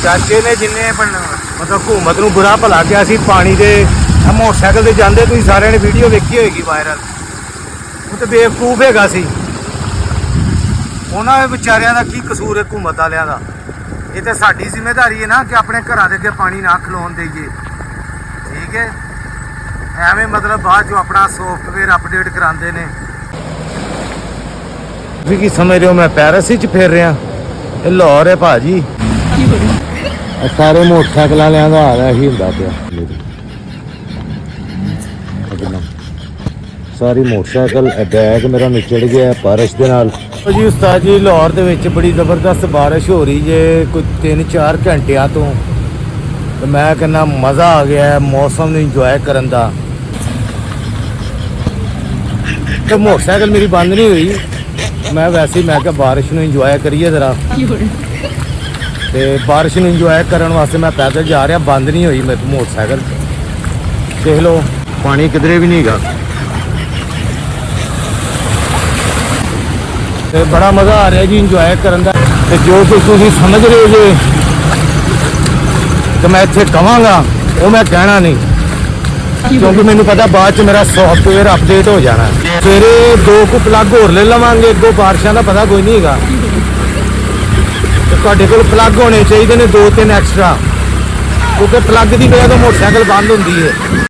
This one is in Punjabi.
ਚਾਚੇ ਨੇ ਜਿੰਨੇ ਮਤਲਬ ਹਕੂਮਤ ਨੂੰ ਬੁਰਾ ਭਲਾ ਕਿਹਾ ਸੀ ਪਾਣੀ ਦੇ ਮੋਟਰਸਾਈਕਲ ਤੇ ਜਾਂਦੇ, ਤੁਸੀਂ ਸਾਰਿਆਂ ਨੇ ਵੀਡੀਓ ਵੇਖੀ ਹੋਏਗੀ ਵਾਇਰਲ। ਉਹ ਤੇ ਬੇਵਕੂਫ ਹੈਗਾ ਸੀ। ਉਹਨਾਂ ਵਿਚਾਰਿਆਂ ਦਾ ਕੀ ਕਸੂਰ ਹੈ ਹਕੂਮਤ ਵਾਲਿਆਂ ਦਾ? ਇਹ ਤਾਂ ਸਾਡੀ ਜ਼ਿੰਮੇਵਾਰੀ ਹੈ ਨਾ ਕਿ ਆਪਣੇ ਘਰਾਂ ਦੇ ਅੱਗੇ ਪਾਣੀ ਨਾ ਖਲੋਣ ਦੇਈਏ, ਠੀਕ ਹੈ। ਐਵੇਂ ਮਤਲਬ ਬਾਅਦ ਚੋਂ ਆਪਣਾ ਸੌਫਟਵੇਅਰ ਅਪਡੇਟ ਕਰਾਉਂਦੇ ਨੇ। ਤੁਸੀਂ ਕੀ ਸਮਝ ਰਹੇ ਹੋ ਮੈਂ ਪੈਰਿਸ ਵਿੱਚ ਫਿਰ ਰਿਹਾ? ਇਹ ਲਾਹੌਰ ਹੈ ਭਾਜੀ। ਸਾਰੇ ਮੋਟਰਸਾਈਕਲ ਵਾਲਿਆਂ ਦਾ ਹਾਲ ਇਹੀ ਹੁੰਦਾ ਪਿਆ। ਸਾਰੀ ਮੋਟਰਸਾਈਕਲ ਬੈਗ ਮੇਰਾ ਨਿਚੜ ਗਿਆ ਬਾਰਿਸ਼ ਦੇ ਨਾਲ। ਜੀ ਉਸਤਾਦ ਜੀ, ਲਾਹੌਰ ਦੇ ਵਿੱਚ ਬੜੀ ਜ਼ਬਰਦਸਤ ਬਾਰਿਸ਼ ਹੋ ਰਹੀ ਜੇ ਕੋਈ 3-4 ਘੰਟਿਆਂ ਤੋਂ। ਤੇ ਮੈਂ ਕਹਿੰਦਾ ਮਜ਼ਾ ਆ ਗਿਆ ਮੌਸਮ ਨੂੰ ਇੰਜੋਏ ਕਰਨ ਦਾ। ਤੇ ਮੋਟਰਸਾਈਕਲ ਮੇਰੀ ਬੰਦ ਨਹੀਂ ਹੋਈ, ਮੈਂ ਵੈਸੇ ਹੀ ਮੈਂ ਕਿਹਾ ਬਾਰਿਸ਼ ਨੂੰ ਇੰਜੋਏ ਕਰੀਏ ਜ਼ਰਾ। ਤੇ ਬਾਰਿਸ਼ ਨੂੰ ਇੰਜੋਏ ਕਰਨ ਵਾਸਤੇ ਮੈਂ ਪੈਦਲ ਜਾ ਰਿਹਾ, ਬੰਦ ਨਹੀਂ ਹੋਈ ਮੇਰੇ ਮੋਟਰਸਾਈਕਲ। ਦੇਖ ਲਓ ਪਾਣੀ ਕਿਧਰੇ ਵੀ ਨਹੀਂ ਹੈਗਾ ਤੇ ਬੜਾ ਮਜ਼ਾ ਆ ਰਿਹਾ ਜੀ ਇੰਜੋਏ ਕਰਨ ਦਾ। ਤੇ ਜੋ ਕੁਝ ਤੁਸੀਂ ਸਮਝ ਰਹੇ ਹੋ ਜੇ ਤੇ ਮੈਂ ਇੱਥੇ ਕਵਾਂਗਾ ਉਹ ਮੈਂ ਕਹਿਣਾ ਨਹੀਂ, ਕਿਉਂਕਿ ਮੈਨੂੰ ਪਤਾ ਬਾਅਦ ਚ ਮੇਰਾ ਸੌਫਟਵੇਅਰ ਅਪਡੇਟ ਹੋ ਜਾਣਾ। ਸਵੇਰੇ 2 ਕੁ ਪਲੱਗ ਹੋਰ ਲੈ ਲਵਾਂਗੇ, ਅੱਗੋਂ ਬਾਰਿਸ਼ਾਂ ਦਾ ਪਤਾ ਕੋਈ ਨਹੀਂ ਹੈਗਾ। ਤੁਹਾਡੇ ਕੋਲ ਪਲੱਗ ਹੋਣੇ ਚਾਹੀਦੇ ਨੇ 2-3 ਐਕਸਟਰਾ, ਕਿਉਂਕਿ ਪਲੱਗ ਦੀ ਵਜ੍ਹਾ ਤੋਂ ਮੋਟਰਸਾਈਕਲ ਬੰਦ ਹੁੰਦੀ ਹੈ।